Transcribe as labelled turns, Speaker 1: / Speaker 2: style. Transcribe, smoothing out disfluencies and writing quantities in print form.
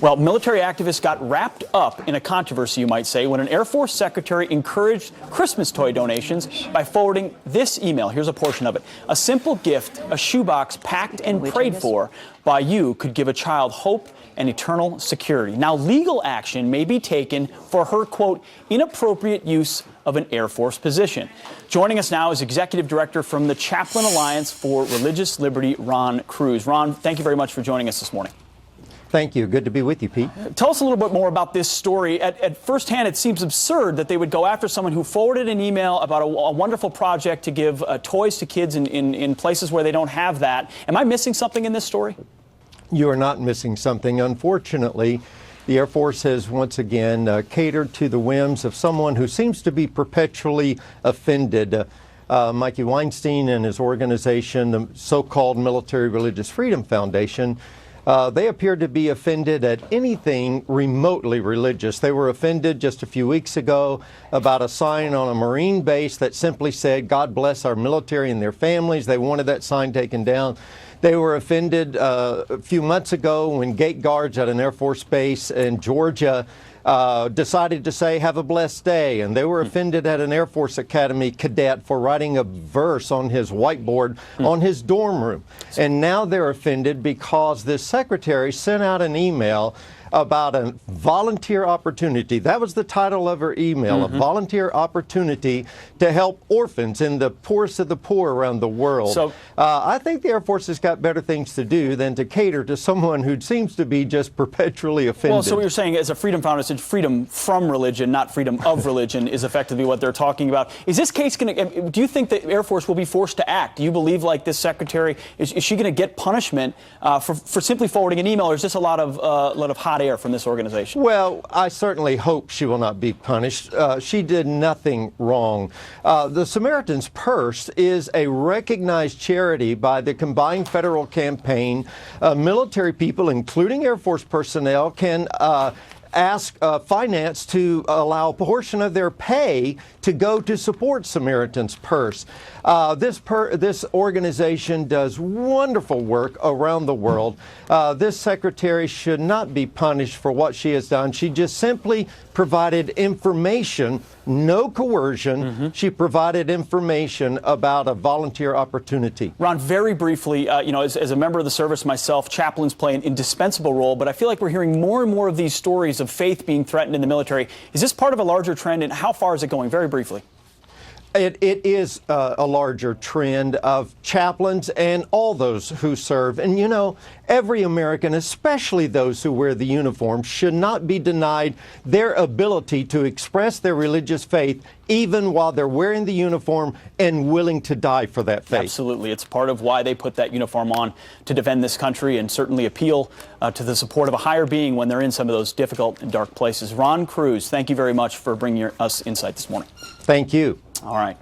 Speaker 1: Well, military activists got wrapped up in a controversy, you might say, when an Air Force secretary encouraged Christmas toy donations by forwarding this email. Here's a portion of it. A simple gift, a shoebox packed and prayed for by you, could give a child hope and eternal security. Now, legal action may be taken for her, quote, inappropriate use of an Air Force position. Joining us now is Executive Director from the Chaplain Alliance for Religious Liberty, Ron Cruz. Ron, thank you very much for joining us this morning.
Speaker 2: Thank you. Good to be with you, Pete.
Speaker 1: Tell us a little bit more about this story. At first hand, it seems absurd that they would go after someone who forwarded an email about a wonderful project to give toys to kids in places where they don't have that. Am I missing something in this story?
Speaker 2: You are not missing something. Unfortunately, the Air Force has once again catered to the whims of someone who seems to be perpetually offended. Mikey Weinstein and his organization, the so-called Military Religious Freedom Foundation, they appear to be offended at anything remotely religious. They were offended just a few weeks ago about a sign on a Marine base that simply said, "God bless our military and their families." They wanted that sign taken down. They were offended a few months ago when gate guards at an Air Force base in Georgia decided to say, "Have a blessed day." And they were offended at an Air Force Academy cadet for writing a verse on his whiteboard on his dorm room. And now they're offended because this secretary sent out an email about a volunteer opportunity. That was the title of her email, a volunteer opportunity to help orphans in the poorest of the poor around the world. So, I think the Air Force has got better things to do than to cater to someone who seems to be just perpetually offended.
Speaker 1: Well, so what you're saying as a freedom founder, freedom from religion, not freedom of religion, is effectively what they're talking about. Is this case going to, do you think the Air Force will be forced to act? Do you believe, like this secretary, is she going to get punishment for simply forwarding an email, or is this a lot of hot air from this organization?
Speaker 2: Well, I certainly hope she will not be punished. She did nothing wrong. The Samaritan's Purse is a recognized charity by the Combined Federal Campaign. Military people, including Air Force personnel, can ask finance to allow a portion of their pay to go to support Samaritan's Purse. This organization does wonderful work around the world. This secretary should not be punished for what she has done. She just simply provided information, no coercion. She provided information about a volunteer opportunity.
Speaker 1: Ron, very briefly, as a member of the service myself, chaplains play an indispensable role, but I feel like we're hearing more and more of these stories of faith being threatened in the military. Is this part of a larger trend, and how far is it going? Very briefly.
Speaker 2: It is a larger trend of chaplains and all those who serve. And you know, every American, especially those who wear the uniform, should not be denied their ability to express their religious faith even while they're wearing the uniform and willing to die for that faith.
Speaker 1: Absolutely. It's part of why they put that uniform on, to defend this country and certainly appeal to the support of a higher being when they're in some of those difficult and dark places. Ron Cruz, thank you very much for bringing us insight this morning.
Speaker 2: Thank you.
Speaker 1: All right.